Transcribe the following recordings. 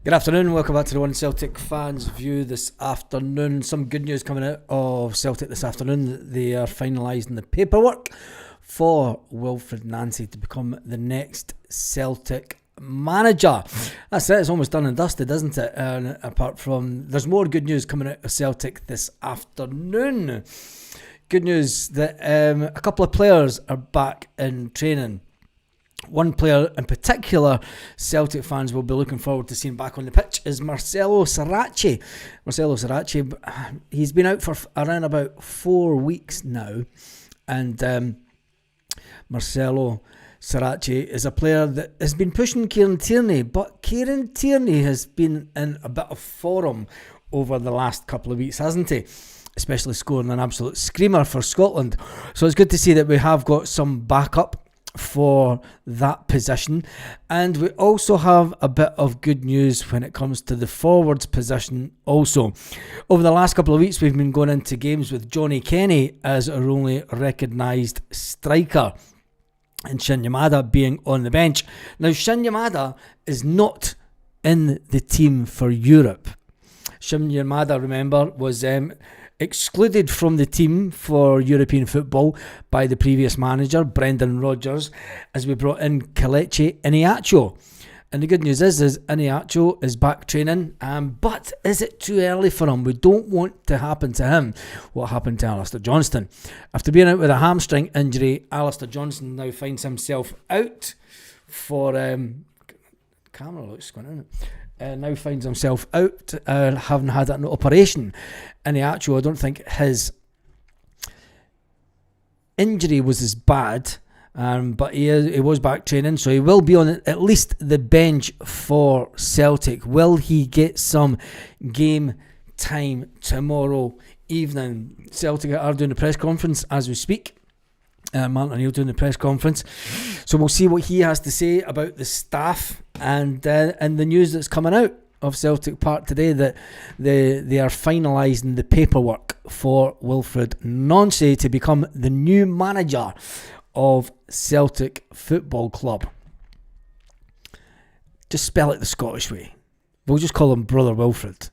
Good afternoon, welcome back to the One Celtic Fans View this afternoon. Some good news coming out of Celtic this afternoon. They are finalising the paperwork for Wilfried Nancy to become the next Celtic manager. That's it, it's almost done and dusted, isn't it? And apart from, there's more good news coming out of Celtic this afternoon. Good news that a couple of players are back in training. One player in particular Celtic fans will be looking forward to seeing back on the pitch is Marcelo Saracchi. He's been out for around about 4 weeks now, and Marcelo Saracchi is a player that has been pushing Kieran Tierney, but Kieran Tierney has been in a bit of form over the last couple of weeks, hasn't he? Especially scoring an absolute screamer for Scotland. So it's good to see that we have got some backup for that position, and we also have a bit of good news when it comes to the forwards position also. Over the last couple of weeks we've been going into games with Johnny Kenny as our only recognised striker and Shin Yamada being on the bench. Now Shin Yamada is not in the team for Europe. Shin Yamada, remember, was excluded from the team for European football by the previous manager, Brendan Rodgers, as we brought in Kelechi Iheanacho. And the good news is Iheanacho is back training, but is it too early for him? We don't want to happen to him what happened to Alistair Johnston. After being out with a hamstring injury, Alistair Johnston now finds himself out for... camera looks going on. Now finds himself out, having had an operation. Iheanacho, I don't think his injury was as bad, but he was back training, so he will be on at least the bench for Celtic. Will he get some game time tomorrow evening? Celtic are doing a press conference as we speak. Martin O'Neill doing the press conference, so we'll see what he has to say about the staff and the news that's coming out of Celtic Park today, that they are finalising the paperwork for Wilfried Nancy to become the new manager of Celtic Football Club. Just spell it the Scottish way. We'll just call him Brother Wilfried,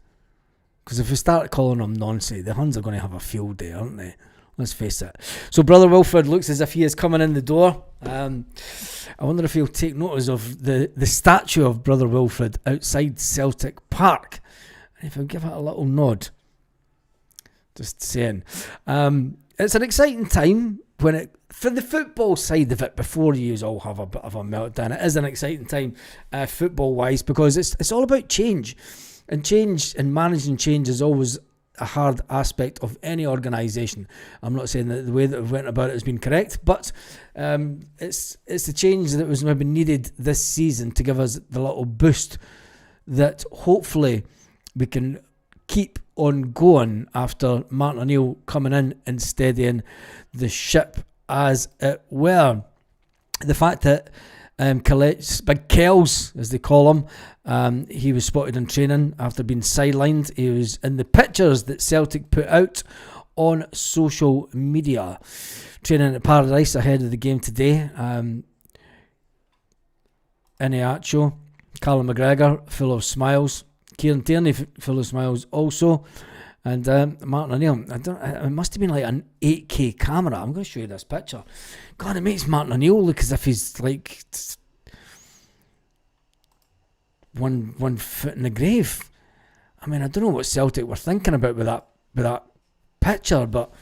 because if we start calling him Nancy, the Huns are going to have a field day, aren't they? Let's face it. So Brother Wilfried looks as if he is coming in the door. I wonder if he'll take notice of the statue of Brother Wilfried outside Celtic Park. And if he'll give it a little nod. Just saying. It's an exciting time for the football side of it, before you all have a bit of a meltdown. It is an exciting time football-wise, because it's all about change. And change and managing change is always a hard aspect of any organisation. I'm not saying that the way that we went about it has been correct, but it's the change that was maybe needed this season to give us the little boost that hopefully we can keep on going after Martin O'Neill coming in and steadying the ship, as it were. The fact that Big Kells, as they call him, he was spotted in training after being sidelined. He was in the pictures that Celtic put out on social media. Training at Paradise ahead of the game today. Iheanacho, Callum McGregor, full of smiles. Kieran Tierney, full of smiles also. And Martin O'Neill, it must have been like an 8K camera. I'm going to show you this picture. God, it makes Martin O'Neill look as if he's like one foot in the grave. I mean, I don't know what Celtic were thinking about with that picture, but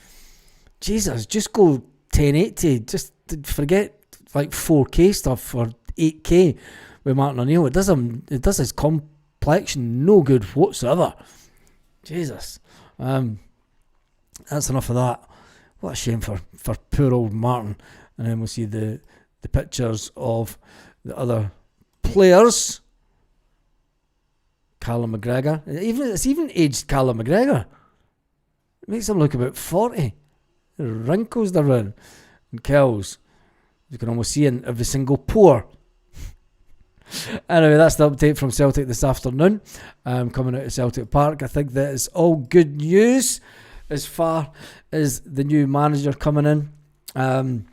Jesus, just go 1080. Just forget like 4K stuff or 8K with Martin O'Neill. It does his complexion no good whatsoever. Jesus. That's enough of that. What a shame for poor old Martin. And then we'll see the pictures of the other players. Callum McGregor. It's even aged Callum McGregor. It makes him look about 40. The wrinkles they're in. And Kells, you can almost see in every single pore. Anyway, that's the update from Celtic this afternoon. Coming out of Celtic Park. I think that is all good news as far as the new manager coming in.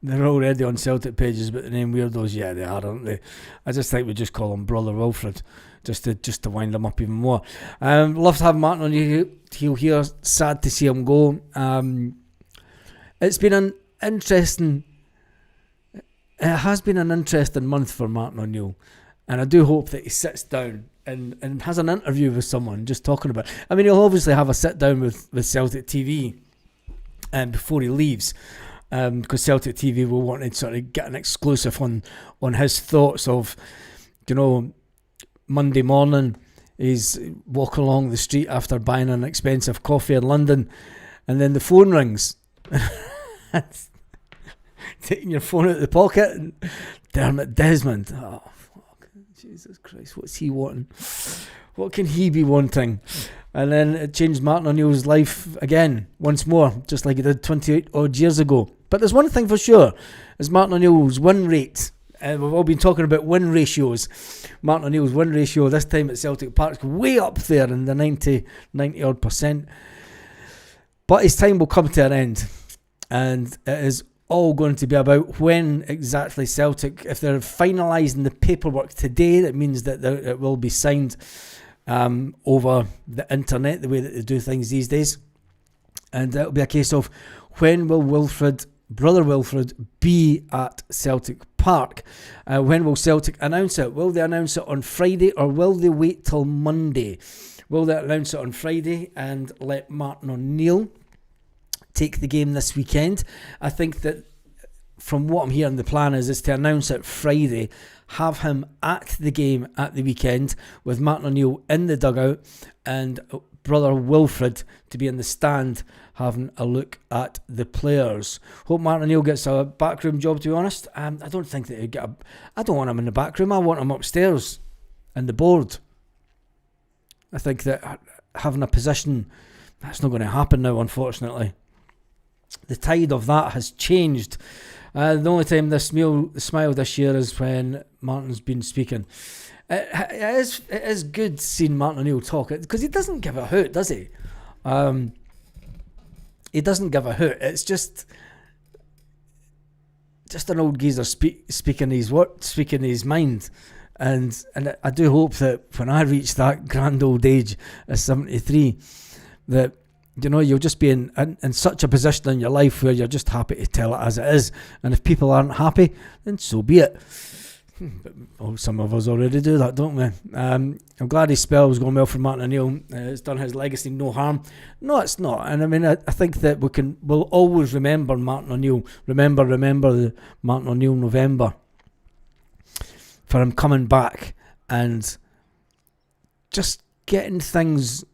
They're already on Celtic pages, but the name weirdos, yeah, they are, aren't they? I just think we just call him Brother Wilfried, just to wind him up even more. Love to have Martin on heel here. Sad to see him go. It's been an interesting. It has been an interesting month for Martin O'Neill, and I do hope that he sits down and has an interview with someone just talking about it. I mean, he'll obviously have a sit down with Celtic TV before he leaves, because Celtic TV will want to sort of get an exclusive on his thoughts of, Monday morning he's walking along the street after buying an expensive coffee in London, and then the phone rings. Taking your phone out of the pocket, and Dermot Desmond. Oh, fuck. Jesus Christ, what's he wanting? What can he be wanting? And then it changed Martin O'Neill's life again, once more, just like it did 28 odd years ago. But there's one thing for sure, is Martin O'Neill's win rate. And we've all been talking about win ratios. Martin O'Neill's win ratio this time at Celtic Park is way up there in the 90 odd percent. But his time will come to an end. And it is all going to be about when exactly Celtic, if they're finalising the paperwork today, that means that it will be signed over the internet, the way that they do things these days. And it'll be a case of when will Brother Wilfried be at Celtic Park? When will Celtic announce it? Will they announce it on Friday, or will they wait till Monday? Will they announce it on Friday and let Martin O'Neill take the game this weekend? I think that from what I'm hearing, the plan is to announce it Friday, have him at the game at the weekend with Martin O'Neill in the dugout and Brother Wilfried to be in the stand having a look at the players. Hope Martin O'Neill gets a backroom job, to be honest. I don't think that he'd get I don't want him in the backroom. I want him upstairs in the board. I think that having a position, that's not going to happen now, unfortunately. The tide of that has changed. The only time they smile this year is when Martin's been speaking. It is good seeing Martin O'Neill talk, because he doesn't give a hoot, does he? He doesn't give a hoot. It's just an old geezer speaking his mind. And I do hope that when I reach that grand old age of 73, that you'll just be in such a position in your life where you're just happy to tell it as it is. And if people aren't happy, then so be it. But some of us already do that, don't we? I'm glad his spell was going well for Martin O'Neill. It's done his legacy no harm. No, it's not. And I mean, I think that we'll always remember Martin O'Neill. Remember the Martin O'Neill November, for him coming back and just getting things.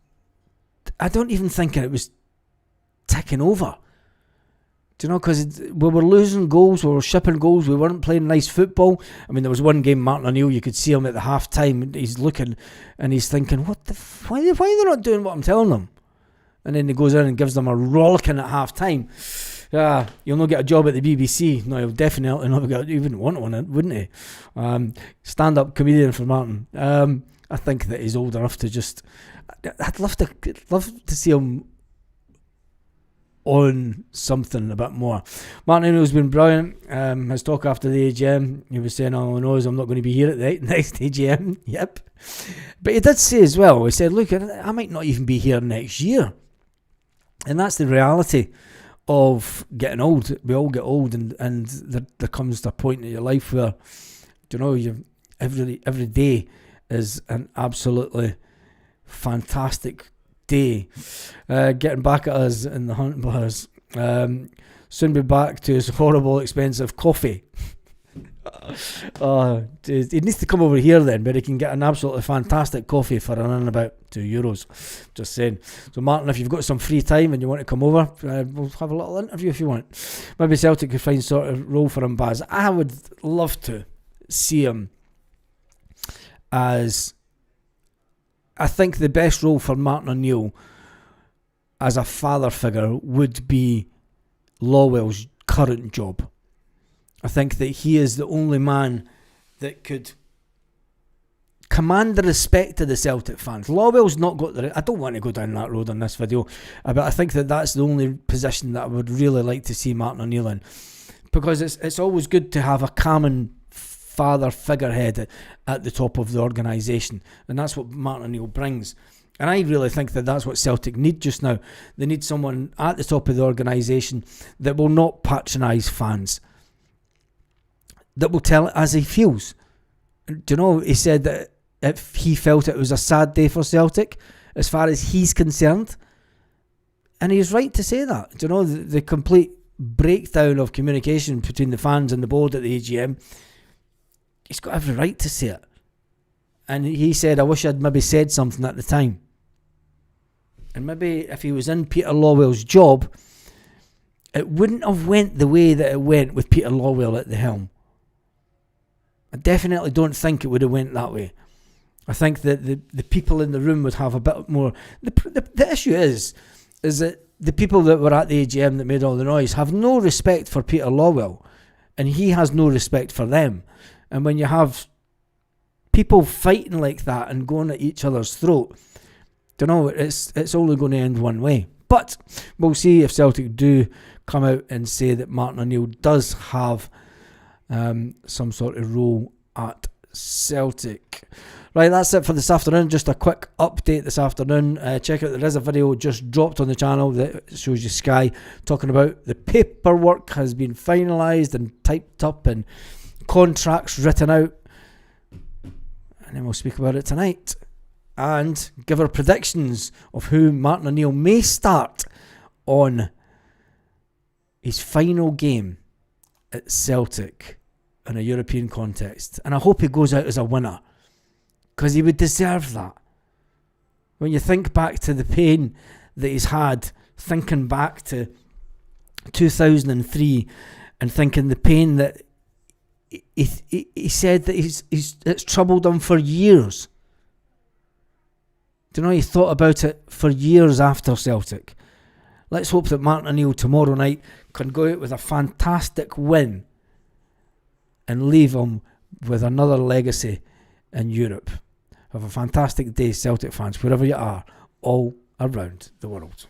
I don't even think it was ticking over. Do you know, because we were losing goals, we were shipping goals, we weren't playing nice football. I mean, there was one game, Martin O'Neill, you could see him at the half time, he's looking and he's thinking, why are they not doing what I'm telling them? And then he goes in and gives them a rollicking at half time. You'll not get a job at the BBC. No, he'll definitely not get, he wouldn't want one, wouldn't he? Stand-up comedian for Martin. I think that he's old enough to just, I'd love to see him on something a bit more. Martin O'Neill's been brilliant. His talk after the AGM, he was saying, "Oh, knows I'm not going to be here at the next AGM." Yep. But he did say as well, he said, "Look, I might not even be here next year." And that's the reality of getting old. We all get old, and there comes a point in your life where, every day is an absolutely fantastic day. Getting back at us in the Hunt Bars. Soon be back to his horrible expensive coffee. He needs to come over here then, but he can get an absolutely fantastic coffee for around about €2. Just saying. So Martin, if you've got some free time and you want to come over, we'll have a little interview if you want. Maybe Celtic could find sort of role for him, Baz. I would love to see him as, I think the best role for Martin O'Neill as a father figure would be Lawwell's current job. I think that he is the only man that could command the respect of the Celtic fans. Lawwell's not got I don't want to go down that road on this video, but I think that that's the only position that I would really like to see Martin O'Neill in. because it's always good to have a common father figurehead at the top of the organisation, and that's what Martin O'Neill brings. And I really think that that's what Celtic need just now. They need someone at the top of the organisation that will not patronise fans, that will tell it as he feels. Do you know, he said that if he felt it was a sad day for Celtic, as far as he's concerned, and he's right to say that. Do you know, the complete breakdown of communication between the fans and the board at the AGM, he's got every right to say it. And he said, I wish I'd maybe said something at the time. And maybe if he was in Peter Lawwell's job, it wouldn't have went the way that it went with Peter Lawwell at the helm. I definitely don't think it would have went that way. I think that the people in the room would have a bit more... The issue is that the people that were at the AGM that made all the noise have no respect for Peter Lawwell, and he has no respect for them. And when you have people fighting like that and going at each other's throat, you know, it's only going to end one way. But we'll see if Celtic do come out and say that Martin O'Neill does have some sort of role at Celtic. Right, that's it for this afternoon. Just a quick update this afternoon. Check out, there is a video just dropped on the channel that shows you Sky talking about the paperwork has been finalised and typed up and contracts written out. And then we'll speak about it tonight and give our predictions of who Martin O'Neill may start on his final game at Celtic in a European context. And I hope he goes out as a winner, because he would deserve that. When you think back to the pain that he's had, thinking back to 2003 and thinking the pain that he said that it's troubled him for years. Do you know, he thought about it for years after Celtic. Let's hope that Martin O'Neill tomorrow night can go out with a fantastic win and leave him with another legacy in Europe. Have a fantastic day, Celtic fans, wherever you are, all around the world.